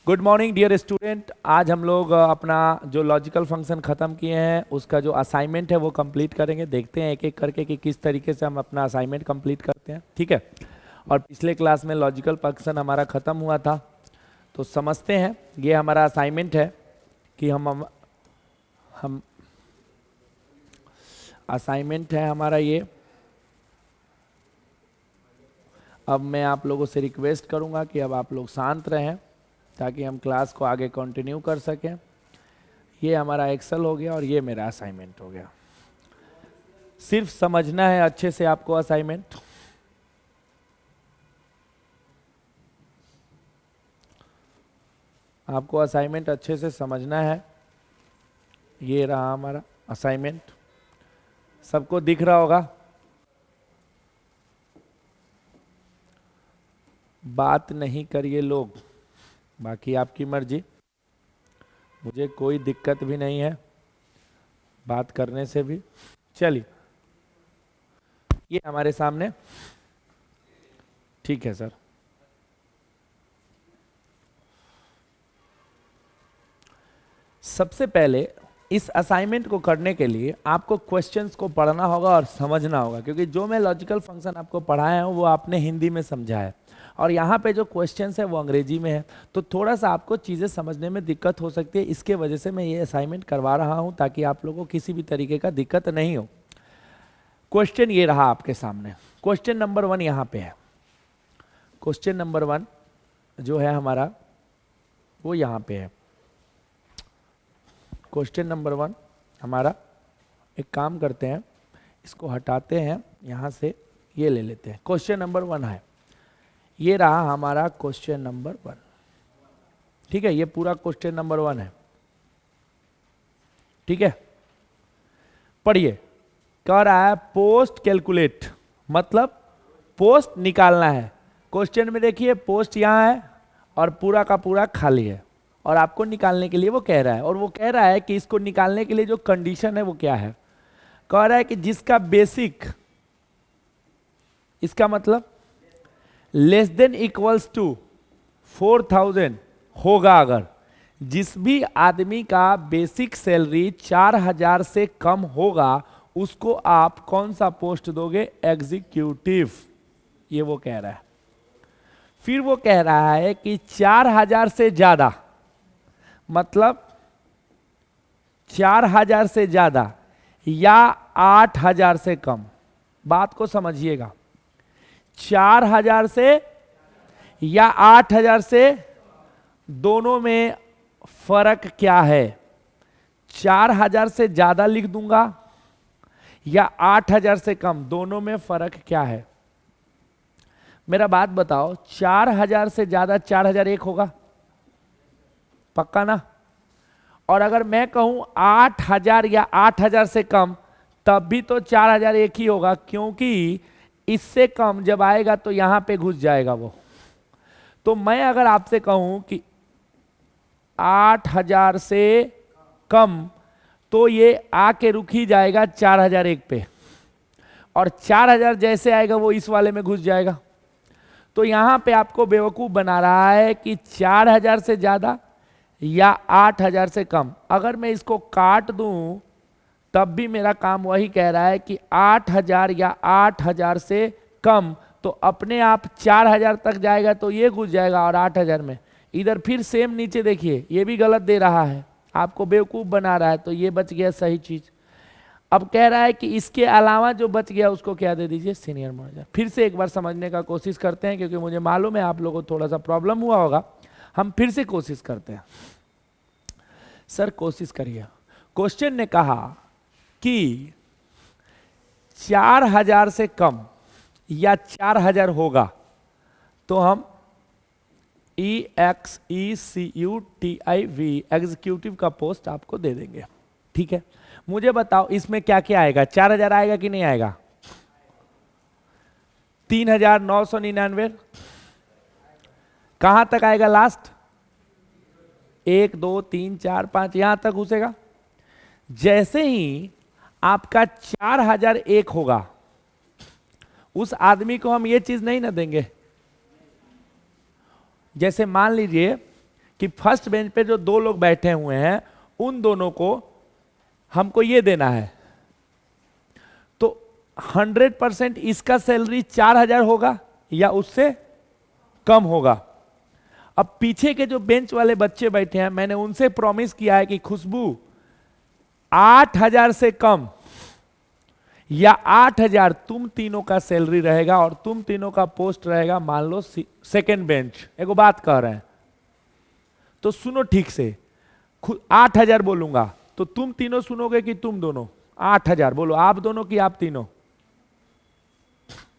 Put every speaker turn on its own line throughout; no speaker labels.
Good morning dear student. आज हम लोग अपना जो लॉजिकल फंक्शन ख़त्म किए हैं उसका जो असाइनमेंट है वो कंप्लीट करेंगे। देखते हैं एक एक करके कि किस तरीके से हम अपना असाइनमेंट कंप्लीट करते हैं, ठीक है। और पिछले क्लास में लॉजिकल फंक्शन हमारा ख़त्म हुआ था, तो समझते हैं। ये हमारा असाइनमेंट है कि हम असाइनमेंट है हमारा ये। अब मैं आप लोगों से रिक्वेस्ट करूँगा कि अब आप लोग शांत रहें ताकि हम क्लास को आगे कंटिन्यू कर सकें। ये हमारा एक्सेल हो गया और ये मेरा असाइनमेंट हो गया। सिर्फ समझना है अच्छे से आपको असाइनमेंट। आपको असाइनमेंट अच्छे से समझना है। ये रहा हमारा असाइनमेंट, सबको दिख रहा होगा। बात नहीं करिए लोग, बाकी आपकी मर्जी, मुझे कोई दिक्कत भी नहीं है बात करने से भी। चलिए, ये हमारे सामने, ठीक है सर। सबसे पहले इस असाइनमेंट को करने के लिए आपको क्वेश्चंस को पढ़ना होगा और समझना होगा, क्योंकि जो मैं लॉजिकल फंक्शन आपको पढ़ाया हूँ वो आपने हिंदी में समझा है और यहाँ पे जो क्वेश्चंस है वो अंग्रेजी में है, तो थोड़ा सा आपको चीज़ें समझने में दिक्कत हो सकती है। इसके वजह से मैं ये असाइनमेंट करवा रहा हूँ ताकि आप लोगों को किसी भी तरीके का दिक्कत नहीं हो। क्वेश्चन ये रहा आपके सामने। क्वेश्चन नंबर 1 यहाँ पे है। क्वेश्चन नंबर 1 जो है हमारा वो यहाँ पे है। क्वेश्चन नंबर 1 हमारा, एक काम करते हैं, इसको हटाते हैं यहाँ से, ये ले लेते हैं। क्वेश्चन नंबर 1 है, ये रहा हमारा क्वेश्चन नंबर 1, ठीक है। ये पूरा क्वेश्चन नंबर 1 है, ठीक है। पढ़िए, कह रहा है पोस्ट कैलकुलेट, मतलब पोस्ट निकालना है। क्वेश्चन में देखिए पोस्ट यहाँ है और पूरा का पूरा खाली है और आपको निकालने के लिए वो कह रहा है। और वो कह रहा है कि इसको निकालने के लिए जो कंडीशन है वो क्या है। कह रहा है कि जिसका बेसिक, इसका मतलब लेस देन इक्वल्स टू 4000 होगा, अगर जिस भी आदमी का बेसिक सैलरी 4000 से कम होगा उसको आप कौन सा पोस्ट दोगे, एग्जीक्यूटिव। ये वो कह रहा है। फिर वो कह रहा है कि 4000 से ज्यादा, मतलब 4000 से ज्यादा या 8000 से कम, बात को समझिएगा, 4000 से या 8000 से दोनों में फर्क क्या है। 4000 से ज्यादा लिख दूंगा या 8000 से कम, दोनों में फर्क क्या है। मेरा बात बताओ, 4000 से ज्यादा 4001 होगा, पक्का ना। और अगर मैं कहूं 8000 या 8000 से कम, तब भी तो 4001 ही होगा, क्योंकि इससे कम जब आएगा तो यहां पे घुस जाएगा वो। तो मैं अगर आपसे कहूं कि 8000 से कम, तो ये आके रुक ही जाएगा 4001 पे, और 4000 जैसे आएगा वो इस वाले में घुस जाएगा। तो यहां पे आपको बेवकूफ बना रहा है कि 4000 से ज्यादा या 8000 से कम। अगर मैं इसको काट दूं तब भी मेरा काम वही कह रहा है कि 8000 या 8000 से कम, तो अपने आप 4000 तक जाएगा तो ये घुस जाएगा, और 8000 में इधर फिर सेम नीचे देखिए, ये भी गलत दे रहा है, आपको बेवकूफ बना रहा है। तो ये बच गया सही चीज। अब कह रहा है कि इसके अलावा जो बच गया उसको क्या दे दीजिए, सीनियर मैनेजर। फिर से एक बार समझने का कोशिश करते हैं, क्योंकि मुझे मालूम है आप लोगों को थोड़ा सा प्रॉब्लम हुआ होगा। हम फिर से कोशिश करते हैं। सर कोशिश करिए। क्वेश्चन ने कहा कि 4000 से कम या 4000 होगा तो हम EXECUTIV एग्जीक्यूटिव का पोस्ट आपको दे देंगे, ठीक है। मुझे बताओ इसमें क्या क्या आएगा, 4000 आएगा कि नहीं आएगा, 3999, कहां तक आएगा लास्ट, 1 2 3 4 5 यहां तक घुसेगा। जैसे ही आपका 4001 होगा, उस आदमी को हम ये चीज नहीं ना देंगे। जैसे मान लीजिए कि फर्स्ट बेंच पे जो दो लोग बैठे हुए हैं उन दोनों को हमको ये देना है, तो 100% इसका सैलरी 4,000 होगा या उससे कम होगा। अब पीछे के जो बेंच वाले बच्चे बैठे हैं, मैंने उनसे प्रॉमिस किया है कि खुशबू 8,000 से कम या 8,000 तुम तीनों का सैलरी रहेगा और तुम तीनों का पोस्ट रहेगा मान लो सेकेंड बेंच। एगो बात कह रहे हैं तो सुनो ठीक से, 8,000 बोलूंगा तो तुम तीनों सुनोगे कि तुम दोनों? 8,000 बोलो, आप दोनों कि आप तीनों?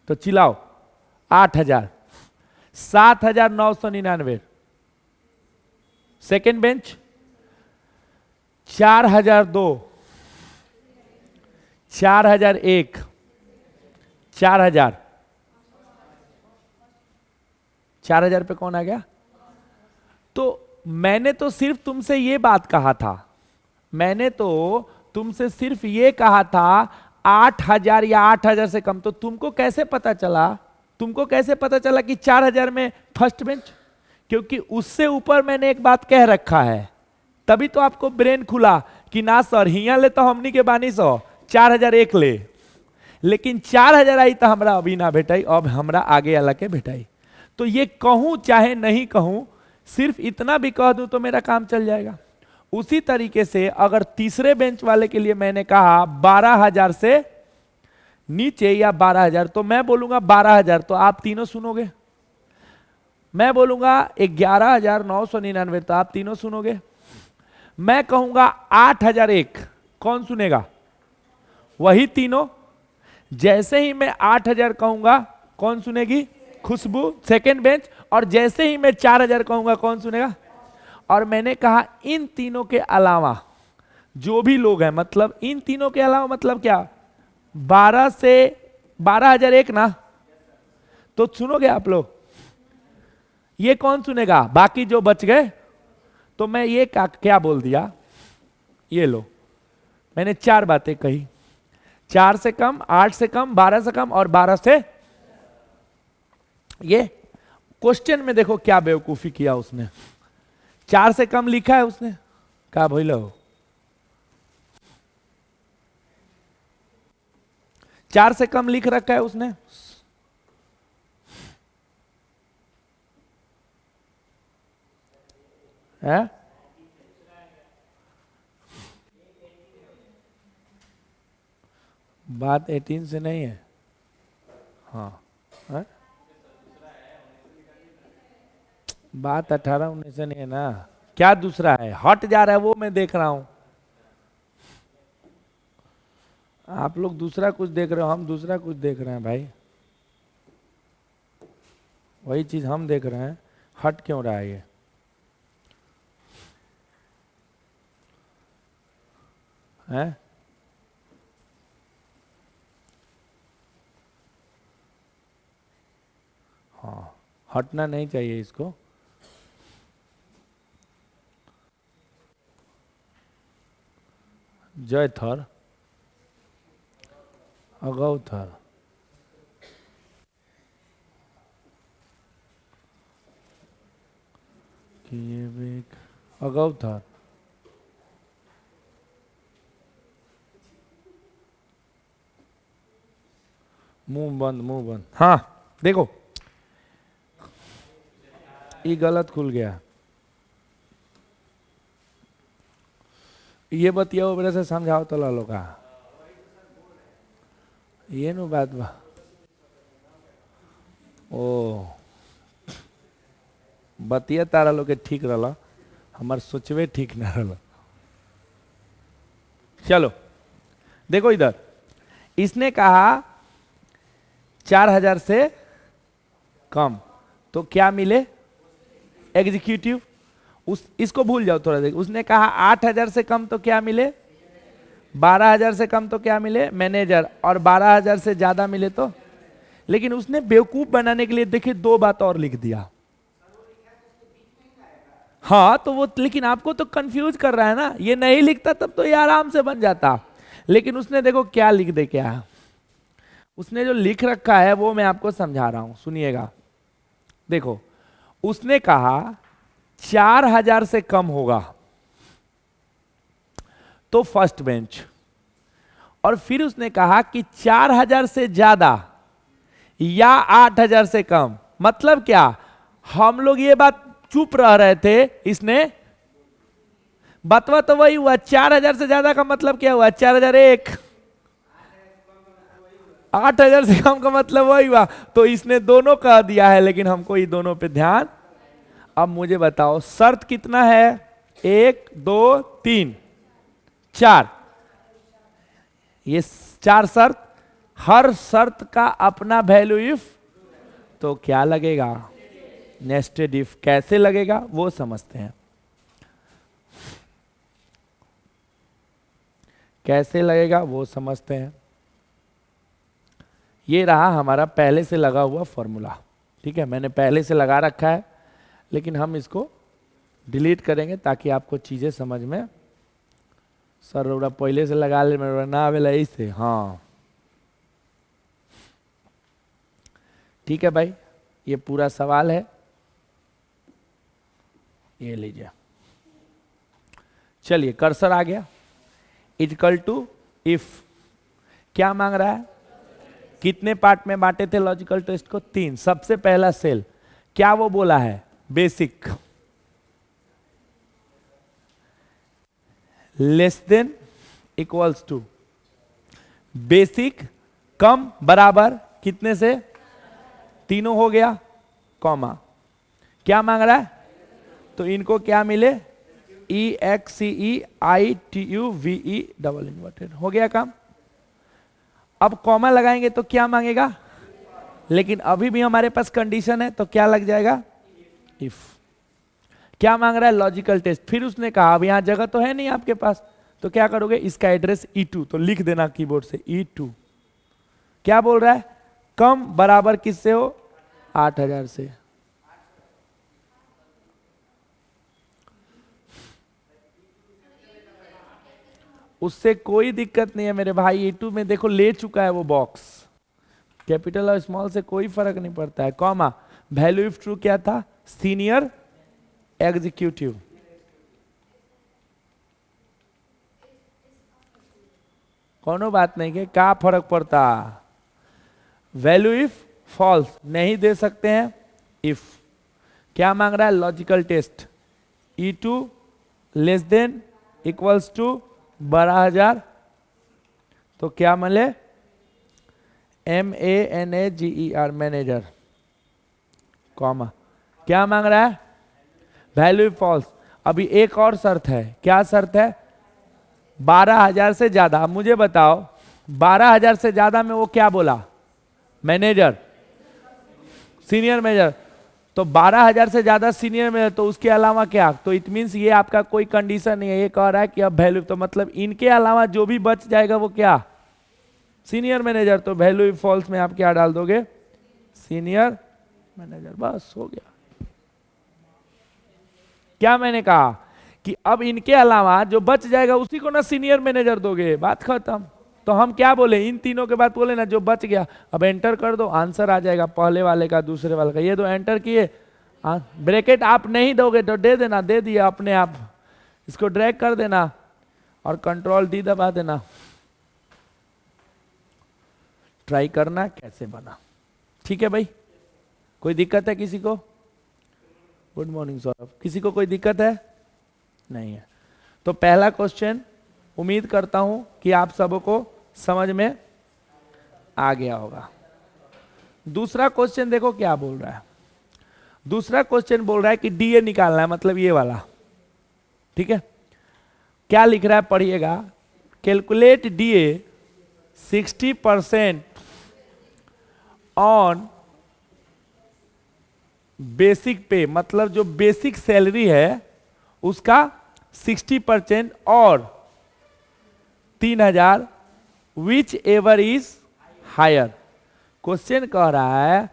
तो चिल्लाओ। 8,000। 7,999 सेकेंड बेंच, 4,002, 4,001, 4,000। 4,000 पे कौन आ गया? तो मैंने तो सिर्फ तुमसे ये बात कहा था, मैंने तो तुमसे सिर्फ ये कहा था 8,000 या 8,000 से कम। तो तुमको कैसे पता चला, तुमको कैसे पता चला कि 4,000 में फर्स्ट बेंच? क्योंकि उससे ऊपर मैंने एक बात कह रखा है, तभी तो आपको ब्रेन खुला कि ना सर हिया ले तो हमनी के बानी 4,001 ले, लेकिन 4,000 आई तो हमरा अभी ना भेटाई, अब हमरा आगे वाला के भेटाई। तो ये कहूं चाहे नहीं कहूं, सिर्फ इतना भी कह दूं तो मेरा काम चल जाएगा। उसी तरीके से अगर तीसरे बेंच वाले के लिए मैंने कहा 12,000 से नीचे या 12,000, तो मैं बोलूंगा 12,000 तो आप तीनों सुनोगे। मैं बोलूंगा 11,999 तो आप तीनों सुनोगे। मैं कहूंगा 8,001, कौन सुनेगा? वही तीनों। जैसे ही मैं 8,000 कहूंगा कौन सुनेगी? खुशबू, सेकेंड बेंच। और जैसे ही मैं 4,000 कहूंगा कौन सुनेगा? और मैंने कहा इन तीनों के अलावा जो भी लोग हैं, मतलब इन तीनों के अलावा मतलब क्या? 12 से 12,001 ना? तो सुनोगे आप लोग? ये कौन सुनेगा? बाकी जो बच गए। तो मैं ये क्या बोल दिया, ये लो, मैंने 4 बातें कही, 4 से कम, 8 से कम, 12 से कम और 12 से। ये क्वेश्चन में देखो क्या बेवकूफी किया उसने, 4 से कम लिखा है उसने, क्या भइल हो? 4 से कम लिख रखा है उसने। है? बात 18 से नहीं है। हाँ है? बात 18-19 से नहीं है ना। क्या दूसरा है? हट जा रहा है वो मैं देख रहा हूं। आप लोग दूसरा कुछ देख रहे हो, हम दूसरा कुछ देख रहे हैं भाई। वही चीज हम देख रहे हैं, हट क्यों रहा है ये? है? हाँ, हटना नहीं चाहिए इसको। जय थर, अगौ थर, कि ये भी अगौ थर। मुंह बंद, मुंह बंद। हाँ देखो, ये गलत खुल गया। ये बतिया मेरे से समझाओ तो ला लो का, ये नु बात बा। ओ बतिया तारा लोग के ठीक रहा, हमार सोचवे ठीक ना रहा। चलो देखो इधर, इसने कहा 4,000 से कम तो क्या मिले? एग्जीक्यूटिव। इसको भूल जाओ थोड़ा देर। उसने कहा 8,000 से कम तो क्या मिले? 12,000 से कम तो क्या मिले? मैनेजर। और 12,000 से ज्यादा मिले तो? लेकिन उसने बेवकूफ बनाने के लिए देखिए 2 बात और लिख दिया। हाँ तो वो, लेकिन आपको तो कंफ्यूज कर रहा है ना। ये नहीं लिखता तब तो ये आराम से बन जाता, लेकिन उसने देखो क्या लिख दे। क्या उसने जो लिख रखा है वो मैं आपको समझा रहा हूं, सुनिएगा। देखो उसने कहा 4,000 से कम होगा तो फर्स्ट बेंच, और फिर उसने कहा कि 4,000 से ज्यादा या 8,000 से कम। मतलब क्या, हम लोग ये बात चुप रह रहे थे, इसने बतवा तो वही हुआ। 4,000 से ज्यादा का मतलब क्या हुआ, 4,001। 8,000 से कम का मतलब वही हुआ। तो इसने दोनों कह दिया है, लेकिन हमको ये दोनों पे ध्यान। अब मुझे बताओ शर्त कितना है, 1 2 3 4, ये 4 शर्त, हर शर्त का अपना वैल्यू इफ, तो क्या लगेगा, नेस्टेड इफ। कैसे लगेगा वो समझते हैं, कैसे लगेगा वो समझते हैं। ये रहा हमारा पहले से लगा हुआ फॉर्मूला, ठीक है, मैंने पहले से लगा रखा है, लेकिन हम इसको डिलीट करेंगे ताकि आपको चीजें समझ में। सर रोड़ा पहले से लगा ले, मेरा ना आवेला इससे, हाँ ठीक है भाई, ये पूरा सवाल है, ये लीजिए। चलिए कर्सर आ गया, इक्वल टू इफ, क्या मांग रहा है, कितने पार्ट में बांटे थे लॉजिकल टेस्ट को, 3। सबसे पहला सेल, क्या वो बोला है, basic less than equals to, basic कम बराबर कितने से, तीनों हो गया, कॉमा, क्या मांग रहा है, तो इनको क्या मिले, EXCEITUVE हो गया काम। अब कॉमा लगाएंगे तो क्या मांगेगा, लेकिन अभी भी हमारे पास कंडीशन है, तो क्या लग जाएगा, इफ। क्या मांग रहा है, लॉजिकल टेस्ट। फिर उसने कहा अब यहां जगह तो है नहीं आपके पास, तो क्या करोगे, इसका एड्रेस E2, तो लिख देना कीबोर्ड से E2। क्या बोल रहा है, कम बराबर किससे हो, 8,000 से। उससे कोई दिक्कत नहीं है मेरे भाई, E2 में देखो ले चुका है वो बॉक्स, कैपिटल और स्मॉल से कोई फर्क नहीं पड़ता है। कॉमा, वैल्यू इफ ट्रू क्या था, सीनियर एग्जीक्यूटिव, कोनो बात नहीं के क्या फर्क पड़ता। वैल्यू इफ फॉल्स नहीं दे सकते हैं, इफ। क्या मांग रहा है, logical test, E2 less than equals to 12,000, तो क्या मिले, MANAGER मैनेजर, कॉमा, क्या मांग रहा है, वैल्यू फॉल्स। अभी एक और शर्त है, क्या शर्त है, 12,000 से ज्यादा। अब मुझे बताओ 12,000 से ज्यादा में वो क्या बोला, मैनेजर, सीनियर मैनेजर, तो 12,000 से ज्यादा सीनियर मैनेजर, तो उसके अलावा क्या, तो इट मीन्स ये आपका कोई कंडीशन नहीं है, ये कह रहा है कि अब वैल्यू, तो मतलब इनके अलावा जो भी बच जाएगा वो क्या, सीनियर मैनेजर। तो वैल्यू फॉल्स में आप क्या डाल दोगे, सीनियर मैनेजर, बस हो गया। क्या मैंने कहा कि अब इनके अलावा जो बच जाएगा उसी को ना सीनियर मैनेजर दोगे, बात खत्म। तो हम क्या बोले, इन तीनों के बाद बोले ना जो बच गया, अब एंटर कर दो, आंसर आ जाएगा पहले वाले का दूसरे वाले का। ये दो एंटर किए, ब्रैकेट आप नहीं दोगे तो दे देना, दे दिया अपने आप, इसको ड्रैग कर देना और कंट्रोल डी दबा देना। ट्राई करना कैसे बना, ठीक है भाई, कोई दिक्कत है किसी को, गुड मॉर्निंग सौरभ, किसी को कोई दिक्कत है, नहीं है। तो पहला क्वेश्चन उम्मीद करता हूं कि आप सबको समझ में आ गया होगा। दूसरा क्वेश्चन देखो क्या बोल रहा है, दूसरा क्वेश्चन बोल रहा है कि डीए निकालना है, मतलब ये वाला, ठीक है। क्या लिख रहा है पढ़िएगा, कैलकुलेट डीए 60% ऑन बेसिक पे, मतलब जो बेसिक सैलरी है उसका 60% और 3,000 whichever is higher. Question कह रहा है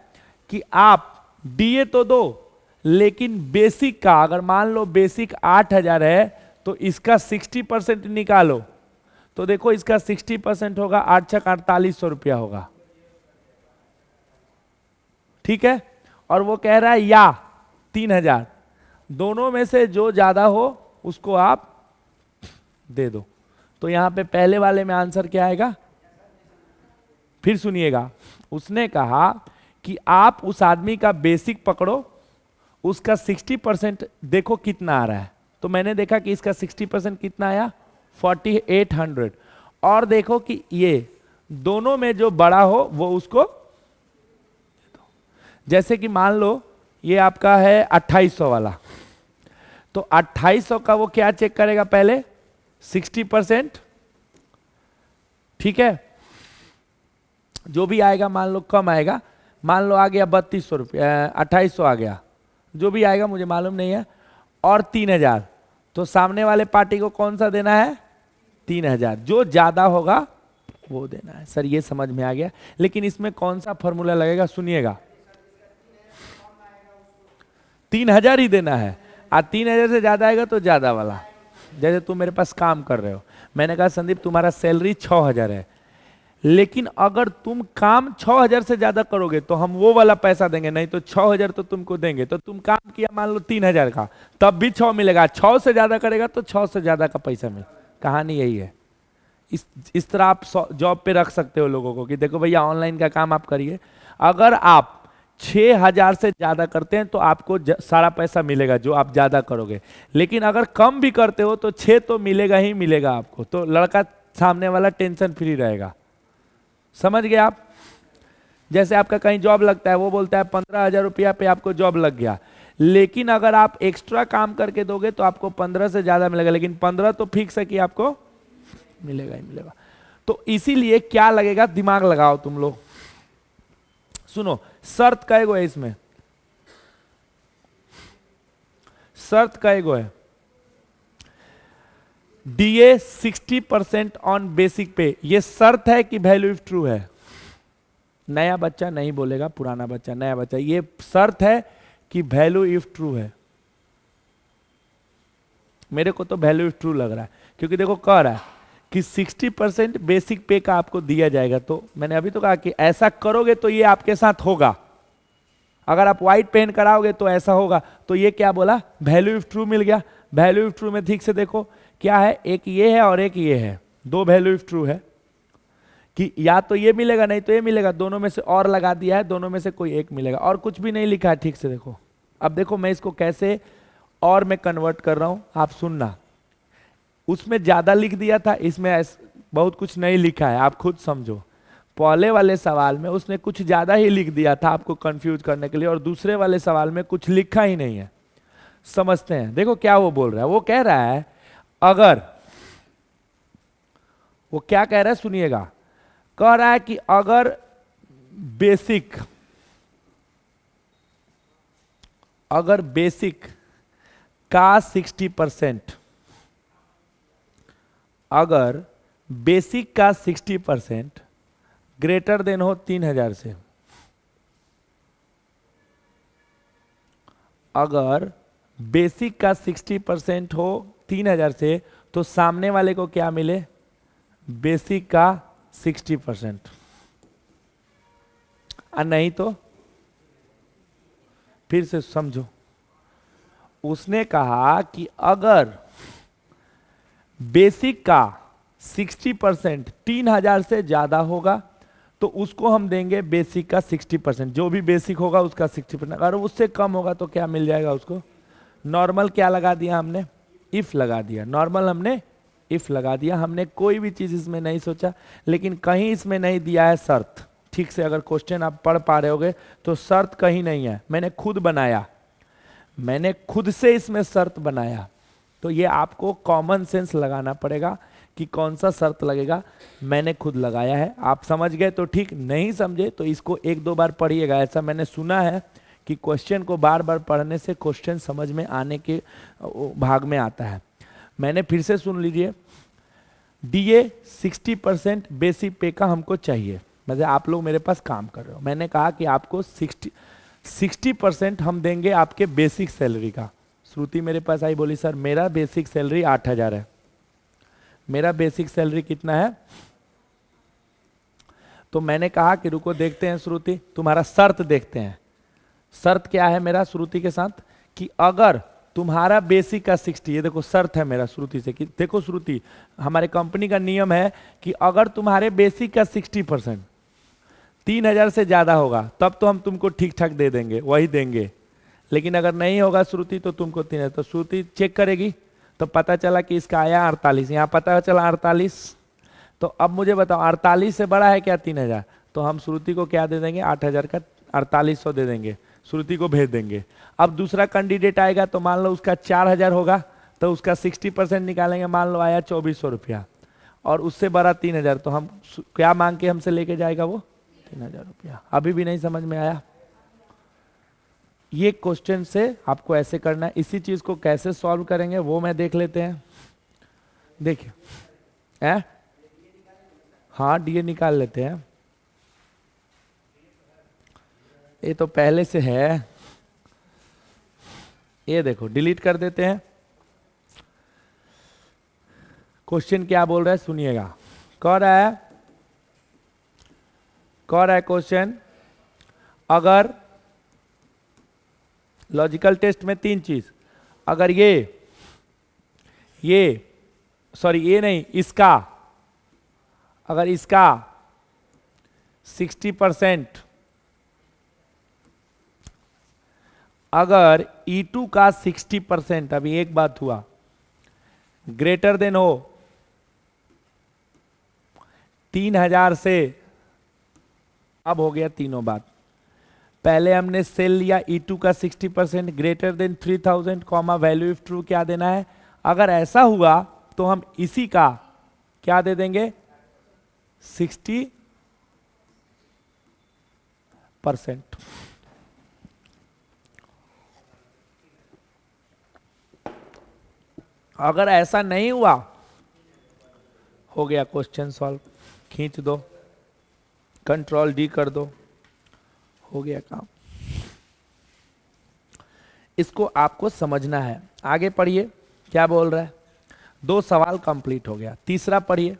कि आप डीए तो दो, लेकिन बेसिक का, अगर मान लो बेसिक 8,000 है तो इसका 60% निकालो, तो देखो इसका 60% होगा 8 छक 4800 रुपया होगा, ठीक है। और वो कह रहा है या 3,000, दोनों में से जो ज्यादा हो उसको आप दे दो। तो यहां पे पहले वाले में आंसर क्या आएगा? फिर सुनिएगा, उसने कहा कि आप उस आदमी का बेसिक पकड़ो, उसका 60% देखो कितना आ रहा है। तो मैंने देखा कि इसका 60% कितना आया, 4800। और देखो कि ये दोनों में जो बड़ा हो वो उसको, जैसे कि मान लो ये आपका है 2800 वाला, तो 2800 का वो क्या चेक करेगा पहले? 60%। ठीक है, जो भी आएगा मान लो कम आएगा, मान लो आ गया 3200 रुपया, 2800 आ गया, जो भी आएगा मुझे मालूम नहीं है, और 3000। तो सामने वाले पार्टी को कौन सा देना है? 3000। जो ज्यादा होगा वो देना है। सर ये समझ में आ गया, लेकिन इसमें कौन सा फॉर्मूला लगेगा? सुनिएगा, 3000 ही देना है, और 3000 से ज्यादा आएगा तो ज्यादा वाला। जैसे तुम मेरे पास काम कर रहे हो, मैंने कहा संदीप तुम्हारा सैलरी 6000 है, लेकिन अगर तुम काम 6000 से ज्यादा करोगे तो हम वो वाला पैसा देंगे, नहीं तो 6000 तो तुमको देंगे। तो तुम काम किया मान लो 3000 का, तब भी 6 मिलेगा, 6 से ज्यादा करेगा तो 6 से ज्यादा का पैसा मिले। कहानी यही है। इस तरह आप जॉब पे रख सकते हो लोगों को कि देखो भैया ऑनलाइन का काम आप करिए, अगर आप 6000 से ज्यादा करते हैं तो आपको सारा पैसा मिलेगा जो आप ज्यादा करोगे, लेकिन अगर कम भी करते हो तो 6 तो मिलेगा ही मिलेगा आपको। तो लड़का सामने वाला टेंशन फ्री रहेगा। समझ गए आप? जैसे आपका कहीं जॉब लगता है, वो बोलता है 15,000 रुपया पे आपको जॉब लग गया, लेकिन अगर आप एक्स्ट्रा काम करके दोगे तो आपको 15 से ज्यादा मिलेगा, लेकिन 15 तो फिक्स है कि आपको मिलेगा ही मिलेगा। तो इसीलिए क्या लगेगा, दिमाग लगाओ तुम लोग। सुनो, शर्त कई गो है इसमें, शर्त कई गो है? DA 60% ऑन बेसिक पे, ये शर्त है कि वैल्यू इफ ट्रू है। नया बच्चा नहीं बोलेगा, पुराना बच्चा, नया बच्चा, ये शर्त है कि वैल्यू इफ ट्रू है। मेरे को तो वैल्यू इफ ट्रू लग रहा है, क्योंकि देखो कह रहा है कि 60% बेसिक पे का आपको दिया जाएगा। तो मैंने अभी तो कहा कि ऐसा करोगे तो ये आपके साथ होगा, अगर आप व्हाइट पेन कराओगे तो ऐसा होगा। तो ये क्या बोला, वैल्यू इफ ट्रू मिल गया। वैल्यू इफ ट्रू में ठीक से देखो क्या है, एक ये है और एक ये है, दो वैल्यू इफ ट्रू है कि या तो ये मिलेगा नहीं तो ये मिलेगा, दोनों में से और लगा दिया है, दोनों में से कोई एक मिलेगा, और कुछ भी नहीं लिखा है। ठीक से देखो, अब देखो मैं इसको कैसे और में कन्वर्ट कर रहा हूं, आप सुनना। उसमें ज्यादा लिख दिया था, इसमें बहुत कुछ नहीं लिखा है, आप खुद समझो। पहले वाले सवाल में उसने कुछ ज्यादा ही लिख दिया था आपको कंफ्यूज करने के लिए, और दूसरे वाले सवाल में कुछ लिखा ही नहीं है। समझते हैं, देखो क्या वो बोल रहा है। वो कह रहा है अगर, वो क्या कह रहा है सुनिएगा, कह रहा है कि अगर बेसिक का 60%, अगर बेसिक का 60% ग्रेटर देन हो 3000 से, अगर बेसिक का 60% हो 3000 से, तो सामने वाले को क्या मिले, बेसिक का 60%, और नहीं तो फिर से समझो। उसने कहा कि अगर बेसिक का 60% 3000 से ज्यादा होगा तो उसको हम देंगे बेसिक का 60%, जो भी बेसिक होगा उसका 60%। अगर उससे कम होगा तो क्या मिल जाएगा उसको, नॉर्मल क्या लगा दिया हमने, इफ लगा दिया। नॉर्मल हमने इफ लगा दिया, हमने कोई भी चीज इसमें नहीं सोचा, लेकिन कहीं इसमें नहीं दिया है शर्त। ठीक से अगर क्वेश्चन आप पढ़ पा रहे होगे तो शर्त कहीं नहीं है, मैंने खुद बनाया, मैंने खुद से इसमें शर्त बनाया। तो ये आपको कॉमन सेंस लगाना पड़ेगा कि कौन सा शर्त लगेगा, मैंने खुद लगाया है। आप समझ गए तो ठीक, नहीं समझे तो इसको एक दो बार पढ़िएगा। ऐसा मैंने सुना है कि क्वेश्चन को बार बार पढ़ने से क्वेश्चन समझ में आने के भाग में आता है। मैंने फिर से सुन लीजिए, DA 60% बेसिक पे का हमको चाहिए। मतलब आप लोग मेरे पास काम कर रहे हो, मैंने कहा कि आपको 60% हम देंगे आपके बेसिक सैलरी का। श्रुति मेरे पास आई, बोली सर मेरा बेसिक सैलरी 8000 है। मेरा बेसिक सैलरी कितना है? तो मैंने कहा कि रुको देखते हैं श्रुति, तुम्हारा शर्त देखते हैं। शर्त क्या है मेरा श्रुति के साथ, कि अगर तुम्हारा बेसिक का 60, ये देखो शर्त है मेरा श्रुति से कि देखो श्रुति, हमारे कंपनी का नियम है कि अगर तुम्हारे बेसिक का 60% 3,000 से ज्यादा होगा तब तो हम तुमको ठीक ठाक दे देंगे, वही देंगे। लेकिन अगर नहीं होगा श्रुति तो तुमको 3,000, तो श्रुति चेक करेगी तो पता चला कि इसका आया 48, यहाँ पता चला 48। तो अब मुझे बताओ 48 से बड़ा है क्या 3,000? तो हम श्रुति को क्या दे देंगे, 8,000 का 4800 दे देंगे, श्रुति को भेज देंगे। अब दूसरा कैंडिडेट आएगा तो मान लो उसका 4,000 होगा, तो उसका 60% निकालेंगे, मान लो आया 2,400 रुपया, और उससे बड़ा 3,000, तो हम क्या मांग के हमसे लेके जाएगा वो 3,000 रुपया। अभी भी नहीं समझ में आया? ये क्वेश्चन से आपको ऐसे करना है। इसी चीज को कैसे सॉल्व करेंगे वो मैं देख लेते हैं। देखिए हाँ डीए निकाल लेते हैं, ये तो पहले से है, ये देखो डिलीट कर देते हैं। क्वेश्चन क्या बोल रहा है सुनिएगा, कह रहा है क्वेश्चन, अगर लॉजिकल टेस्ट में 3 चीज, अगर ये सॉरी ये नहीं, इसका, अगर इसका 60%, अगर E2 का 60%, अभी एक बात हुआ, ग्रेटर देन हो 3,000 से, अब हो गया तीनों बात। पहले हमने सेल लिया E2 का 60% greater than 3,000 comma value if true क्या देना है। अगर ऐसा हुआ तो हम इसी का क्या दे देंगे 60%। अगर ऐसा नहीं हुआ, हो गया क्वेश्चन सॉल्व, खींच दो, कंट्रोल डी कर दो, हो गया काम। इसको आपको समझना है। आगे पढ़िए क्या बोल रहा है। 2 सवाल कंप्लीट हो गया, तीसरा पढ़िए।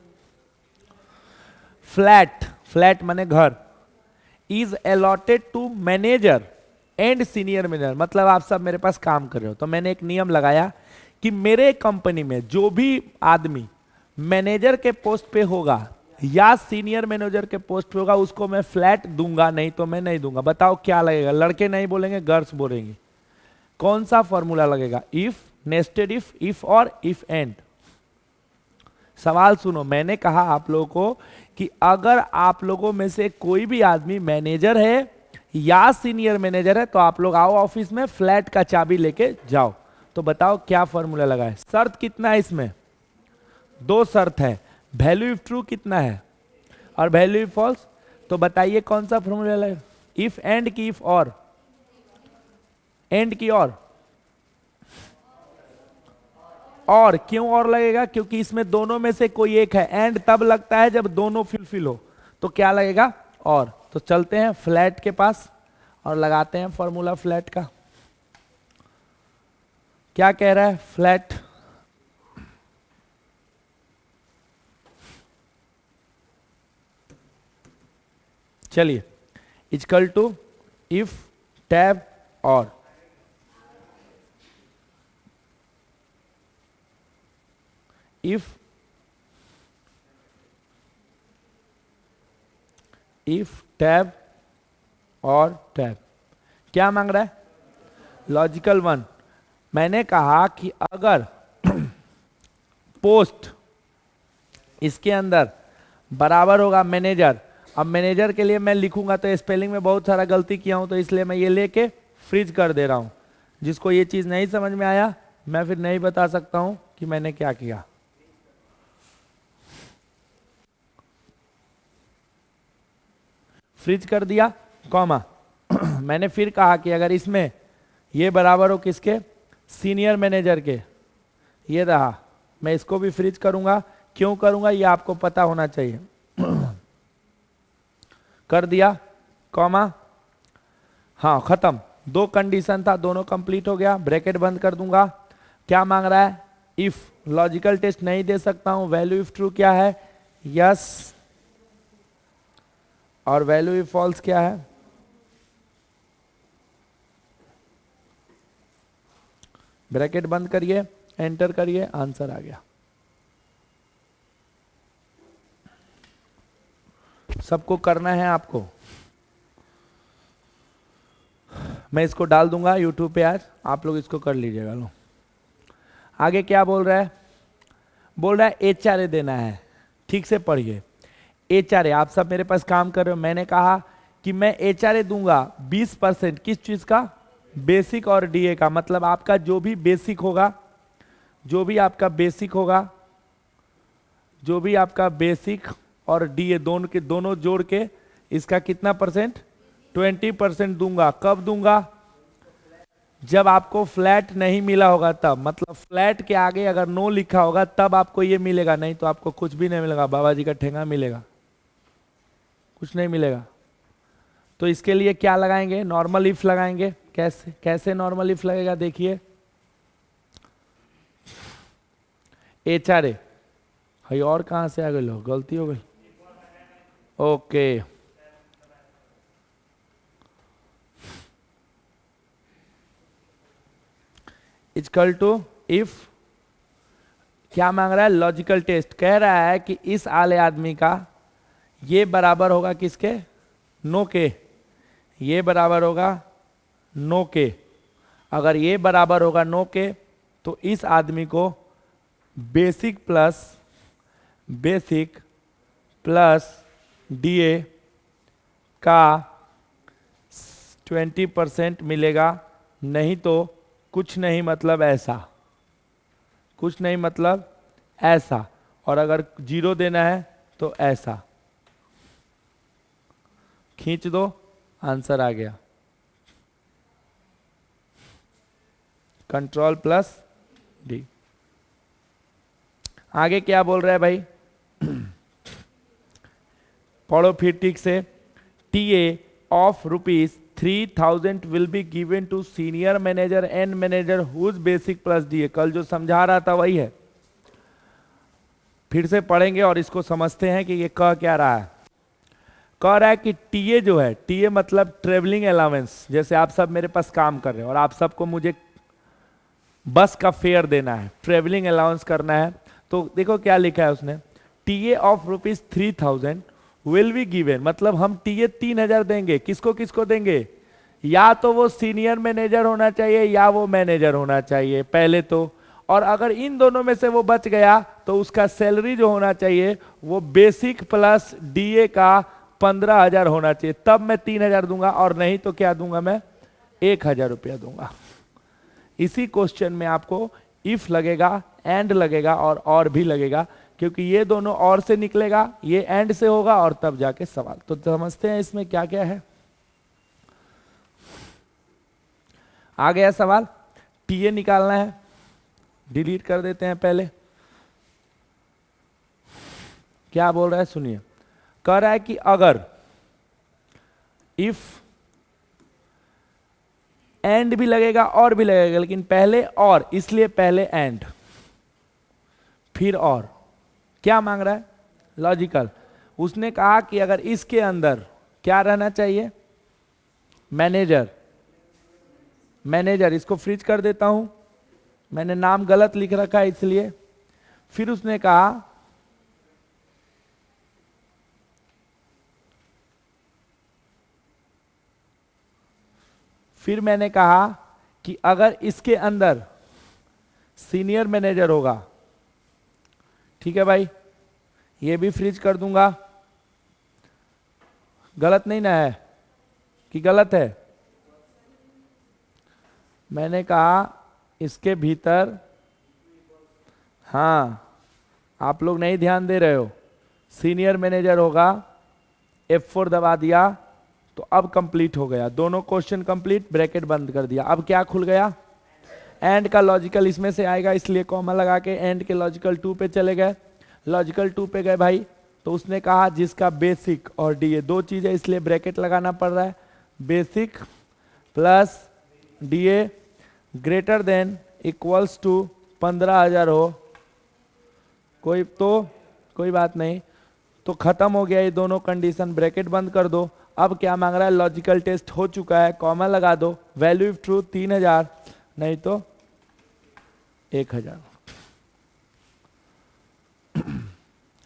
फ्लैट माने घर, is allotted to manager and senior manager, मतलब आप सब मेरे पास काम कर रहे हो, तो मैंने एक नियम लगाया कि मेरे कंपनी में जो भी आदमी मैनेजर के पोस्ट पे होगा या सीनियर मैनेजर के पोस्ट पे होगा उसको मैं फ्लैट दूंगा, नहीं तो मैं नहीं दूंगा। बताओ क्या लगेगा? लड़के नहीं बोलेंगे, गर्ल्स बोलेंगे। कौन सा फॉर्मूला लगेगा? इफ, नेस्टेड इफ और इफ एंड। सवाल सुनो, मैंने कहा आप लोगों को कि अगर आप लोगों में से कोई भी आदमी मैनेजर है या सीनियर मैनेजर है तो आप लोग आओ ऑफिस में, फ्लैट का चाबी लेके जाओ। तो बताओ क्या फॉर्मूला लगा है? शर्त कितना है इसमें? 2 शर्त है, वैल्यू इफ ट्रू कितना है और वैल्यू इफ फॉल्स। तो बताइए कौन सा फॉर्मूला लगा? इफ एंड की इफ और? एंड की और क्यों और लगेगा? क्योंकि इसमें दोनों में से कोई एक है। एंड तब लगता है जब दोनों फुलफिल हो, तो क्या लगेगा? और। तो चलते हैं फ्लैट के पास और लगाते हैं फॉर्मूला फ्लैट का। क्या कह रहा है फ्लैट? चलिए, इक्वल टू इफ टैब और, इफ टैब और टैब। क्या मांग रहा है? लॉजिकल 1। मैंने कहा कि अगर पोस्ट इसके अंदर बराबर होगा मैनेजर, अब मैनेजर के लिए मैं लिखूंगा तो स्पेलिंग में बहुत सारा गलती किया हूं, तो इसलिए मैं ये लेके फ्रीज कर दे रहा हूं। जिसको ये चीज नहीं समझ में आया मैं फिर नहीं बता सकता हूं कि मैंने क्या किया। फ्रीज कर दिया कॉमा। मैंने फिर कहा कि अगर इसमें ये बराबर हो किसके? सीनियर मैनेजर के, ये रहा, मैं इसको भी फ्रीज करूंगा। क्यों करूंगा ये आपको पता होना चाहिए। कर दिया कॉमा, हाँ खत्म। 2 कंडीशन था, दोनों कंप्लीट हो गया, ब्रैकेट बंद कर दूंगा। क्या मांग रहा है? इफ। लॉजिकल टेस्ट नहीं दे सकता हूं, वैल्यू इफ ट्रू क्या है? यस। और वैल्यू इफ फॉल्स क्या है? ब्रैकेट बंद करिए, एंटर करिए, आंसर आ गया। सबको करना है आपको, मैं इसको डाल दूंगा यूट्यूब पे आज, आप लोग इसको कर लीजिएगा। लो आगे क्या बोल रहा है, बोल रहा है एचआरए देना है। ठीक से पढ़िए, एचआरए आप सब मेरे पास काम कर रहे हो, मैंने कहा कि मैं एचआरए दूंगा 20%, किस चीज का, बेसिक और डीए का। मतलब आपका जो भी बेसिक होगा, जो भी आपका बेसिक होगा, जो भी आपका बेसिक और डीए दोनों के दोनों जोड़ के इसका कितना परसेंट, 20% दूंगा। कब दूंगा, जब आपको फ्लैट नहीं मिला होगा तब। मतलब फ्लैट के आगे अगर नो लिखा होगा तब आपको ये मिलेगा, नहीं तो आपको कुछ भी नहीं मिलेगा, बाबा जी का ठेंगा मिलेगा, कुछ नहीं मिलेगा। तो इसके लिए क्या लगाएंगे, नॉर्मल इफ लगाएंगे। कैसे कैसे नॉर्मल इफ लगेगा, देखिए एचआरए है, और कहां से आ गए लोग, गलती हो गई। ओके इक्वल टू इफ, क्या मांग रहा है, लॉजिकल टेस्ट। कह रहा है कि इस आले आदमी का ये बराबर होगा किसके, नो के, ये बराबर होगा नो के। अगर ये बराबर होगा नो के तो इस आदमी को बेसिक प्लस डीए का 20% मिलेगा, नहीं तो कुछ नहीं, मतलब ऐसा, कुछ नहीं मतलब ऐसा। और अगर 0 देना है तो ऐसा, खींच दो, आंसर आ गया। Control plus D. आगे क्या बोल रहा है भाई, पढ़ो फिर ठीक से। TA of ₹3000 will be given to senior manager and manager whose basic plus DA. कल जो समझा रहा था वही है, फिर से पढ़ेंगे और इसको समझते हैं कि ये कह क्या रहा है। कह रहा है कि टीए जो है, टीए मतलब ट्रेवलिंग अलाउंस। जैसे आप सब मेरे पास काम कर रहे हैं और आप सबको मुझे बस का फेयर देना है, ट्रेवलिंग अलाउंस करना है। तो देखो क्या लिखा है उसने, TA of ₹3000 will be given, मतलब हम टीए 3000 देंगे। किसको किसको देंगे, या तो वो सीनियर मैनेजर होना चाहिए या वो मैनेजर होना चाहिए पहले तो। और अगर इन दोनों में से वो बच गया तो उसका सैलरी जो होना चाहिए वो बेसिक प्लस डीए का 15,000 होना चाहिए, तब मैं 3,000 दूंगा। और नहीं तो क्या दूंगा, मैं 1,000 रुपया दूंगा। इसी क्वेश्चन में आपको इफ लगेगा, एंड लगेगा और भी लगेगा, क्योंकि ये दोनों और से निकलेगा, ये एंड से होगा और तब जाके सवाल। तो समझते हैं इसमें क्या क्या है। आ गया सवाल, टीए निकालना है, डिलीट कर देते हैं पहले। क्या बोल रहा है सुनिए, कह रहा है कि अगर इफ, एंड भी लगेगा और भी लगेगा, लेकिन पहले और, इसलिए पहले एंड फिर और। क्या मांग रहा है, लॉजिकल। उसने कहा कि अगर इसके अंदर क्या रहना चाहिए, मैनेजर, मैनेजर, इसको फ्रीज कर देता हूं, मैंने नाम गलत लिख रखा है इसलिए। फिर उसने कहा फिर मैंने कहा कि अगर इसके अंदर सीनियर मैनेजर होगा, ठीक है भाई, ये भी फ्रीज कर दूंगा। गलत नहीं ना है कि गलत है, मैंने कहा इसके भीतर, हाँ आप लोग नहीं ध्यान दे रहे हो, सीनियर मैनेजर होगा, F4 दबा दिया तो अब कंप्लीट हो गया, दोनों क्वेश्चन कंप्लीट, ब्रैकेट बंद कर दिया। अब क्या खुल गया, एंड का लॉजिकल इसमें से आएगा, इसलिए कॉमा लगा के एंड के लॉजिकल 2 पे चले गए। लॉजिकल 2 पे गए भाई, तो उसने कहा जिसका बेसिक और डीए दो चीज है, इसलिए ब्रैकेट लगाना पड़ रहा है। Basic plus DA greater than equals to 15,000 हो, कोई बात नहीं, तो खत्म हो गया ये दोनों कंडीशन, ब्रैकेट बंद कर दो। अब क्या मांग रहा है, लॉजिकल टेस्ट हो चुका है, कॉमा लगा दो, वैल्यू ऑफ ट्रूथ 3,000, नहीं तो 1000।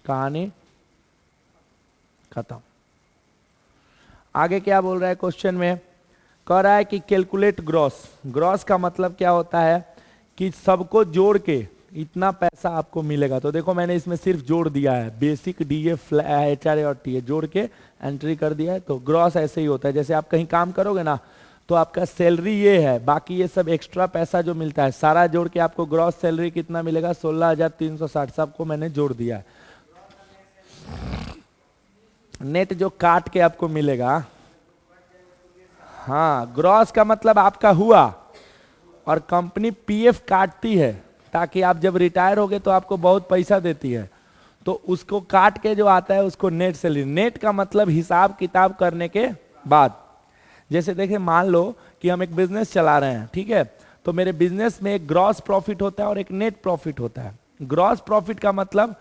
कहानी खत्म। आगे क्या बोल रहा है क्वेश्चन में, कह रहा है कि कैलकुलेट ग्रॉस। ग्रॉस का मतलब क्या होता है कि सबको जोड़ के इतना पैसा आपको मिलेगा। तो देखो मैंने इसमें सिर्फ जोड़ दिया है, बेसिक डीए HRA और टीए जोड़ के एंट्री कर दिया है। तो ग्रॉस ऐसे ही होता है, जैसे आप कहीं काम करोगे ना तो आपका सैलरी ये है, बाकी ये सब एक्स्ट्रा पैसा जो मिलता है सारा जोड़ के आपको ग्रॉस सैलरी कितना मिलेगा, 16,360। सबको मैंने जोड़ दिया है। नेट जो काट के आपको मिलेगा, हाँ ग्रॉस का मतलब आपका हुआ, और कंपनी पीएफ काटती है ताकि आप जब रिटायर होगे तो आपको बहुत पैसा देती है, तो उसको काट के जो आता है उसको नेट सैलरी। नेट का मतलब हिसाब किताब करने के बाद। जैसे देखिए मान लो कि हम एक बिजनेस चला रहे हैं, ठीक है, तो मेरे बिजनेस में एक ग्रॉस प्रॉफिट होता है और एक नेट प्रॉफिट होता है। ग्रॉस प्रॉफिट का मतलब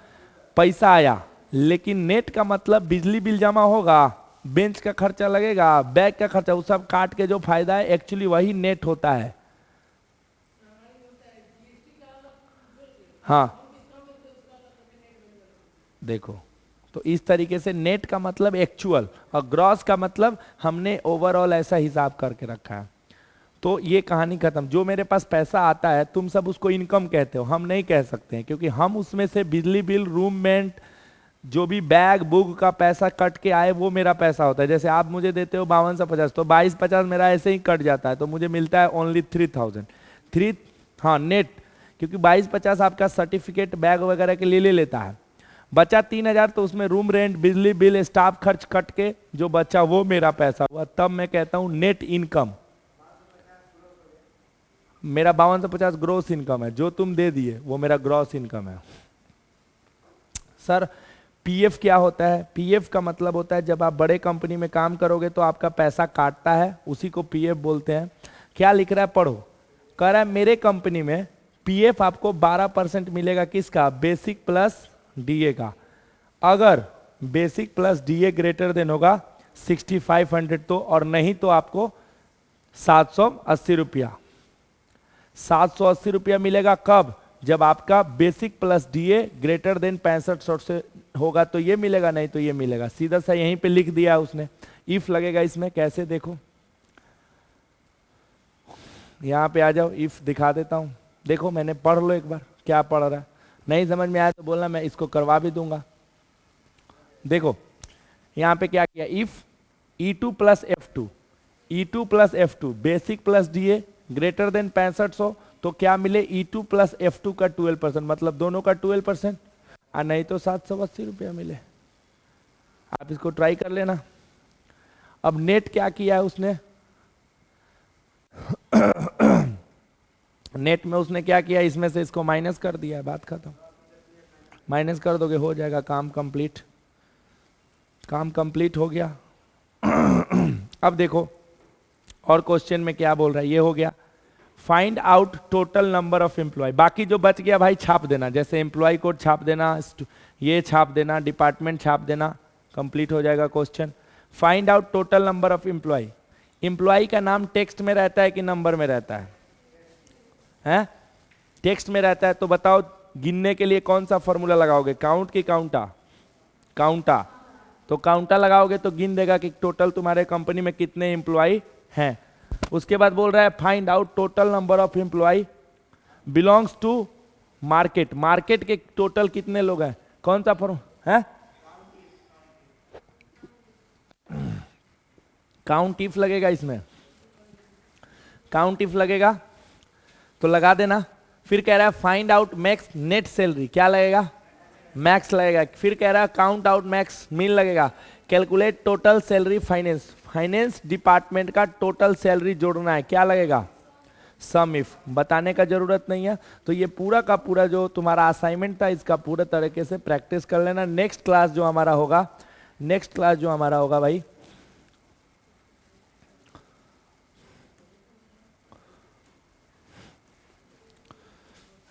पैसा आया, लेकिन नेट का मतलब बिजली बिल जमा होगा, बेंच का खर्चा लगेगा, बैग का खर्चा, वो सब काट के जो फायदा है एक्चुअली वही नेट होता है। हाँ देखो, तो इस तरीके से नेट का मतलब एक्चुअल और ग्रॉस का मतलब हमने ओवरऑल ऐसा हिसाब करके रखा है। तो ये कहानी खत्म। जो मेरे पास पैसा आता है तुम सब उसको इनकम कहते हो, हम नहीं कह सकते हैं, क्योंकि हम उसमें से बिजली बिल, रूम रेंट, जो भी बैग बुक का पैसा कट के आए वो मेरा पैसा होता है। जैसे आप मुझे देते हो 5250, तो 2250 मेरा ऐसे ही कट जाता है, तो मुझे मिलता है ओनली 3000। हाँ नेट, क्योंकि 2250 आपका सर्टिफिकेट बैग वगैरह के लिए ले लेता है। बचा 3000, तो उसमें रूम रेंट, बिजली बिल, स्टाफ खर्च कट के जो बचा वो मेरा पैसा हुआ, तब मैं कहता हूं नेट इनकम। मेरा 5250 ग्रॉस इनकम है, जो तुम दे दिए वो मेरा ग्रॉस इनकम है। सर पीएफ क्या होता है? पीएफ का मतलब होता है जब आप बड़े कंपनी में काम करोगे तो आपका पैसा काटता है, उसी को पीएफ बोलते हैं। क्या लिख रहा है पढ़ो, कह रहा है मेरे कंपनी में पीएफ आपको 12% मिलेगा, किसका? बेसिक प्लस डीए का। अगर basic plus DA greater then होगा 6500 तो, और नहीं तो आपको 780 रुपया। 780 रुपया मिलेगा कब? जब आपका basic plus DA greater then 6500 से होगा तो ये मिलेगा, नहीं तो ये मिलेगा। सीधा सा यहीं पे लिख दिया उसने। इफ लगेगा इसमें, कैसे देखो, यहां पे आ जाओ, इफ दिखा देता हूं। देखो मैंने पढ़ लो एक बार क्या पढ़ रहा है, नहीं समझ में आया तो बोलना, मैं इसको करवा भी दूंगा। देखो यहां पे क्या किया, if E2 plus F2, E2 plus F2 basic plus DA greater then 6500, तो क्या मिले? E2 प्लस F2 का 12%, मतलब दोनों का 12%, और नहीं तो 780 रुपया मिले। आप इसको ट्राई कर लेना। अब नेट क्या किया है उसने नेट में उसने क्या किया, इसमें से इसको माइनस कर दिया है, बात खत्म। माइनस कर दोगे हो जाएगा काम कंप्लीट, काम कंप्लीट हो गया। अब देखो और क्वेश्चन में क्या बोल रहा है, ये हो गया find out total number of employee. बाकी जो बच गया भाई छाप देना, जैसे एम्प्लॉय कोड छाप देना, ये छाप देना, डिपार्टमेंट छाप देना, कंप्लीट हो जाएगा question. Find out total number of employ. Employ का नाम टेक्स्ट में रहता है कि नंबर में रहता है? हैं? टेक्स्ट में रहता है, तो बताओ गिनने के लिए कौन सा फॉर्मूला लगाओगे, काउंट की काउंटा? काउंटा। तो काउंटा लगाओगे तो गिन देगा कि टोटल तुम्हारे कंपनी में कितने एम्प्लॉय हैं। उसके बाद बोल रहा है find out total number of employ belongs to market. Market के टोटल कितने लोग हैं? कौन सा फॉर्म है? काउंट इफ लगेगा इसमें, काउंट इफ लगेगा तो लगा देना। फिर कह रहा है find out max net salary, क्या लगेगा? मैक्स लगेगा। फिर कह रहा है काउंट आउट मैक्स मीन लगेगा। Calculate total salary finance, finance department का टोटल सैलरी जोड़ना है, क्या लगेगा? सम इफ। बताने का जरूरत नहीं है। तो ये पूरा का पूरा जो तुम्हारा असाइनमेंट था इसका पूरे तरीके से प्रैक्टिस कर लेना। नेक्स्ट क्लास जो हमारा होगा, नेक्स्ट क्लास जो हमारा होगा भाई,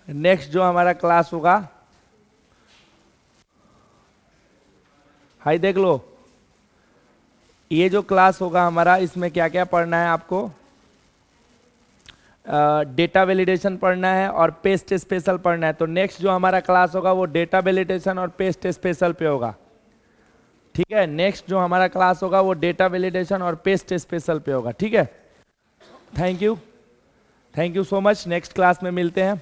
नेक्स्ट जो हमारा क्लास होगा, हाई देख लो, ये जो क्लास होगा हमारा, इसमें क्या क्या पढ़ना है आपको? डेटा वैलिडेशन पढ़ना है और पेस्ट स्पेशल पढ़ना है। तो नेक्स्ट जो हमारा क्लास होगा वो डेटा वैलिडेशन और पेस्ट स्पेशल पे होगा, ठीक है। नेक्स्ट जो हमारा क्लास होगा वो डेटा वैलिडेशन और पेस्ट स्पेशल पे होगा, ठीक है। Thank you so much. Next class में मिलते हैं।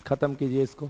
खत्म कीजिए इसको।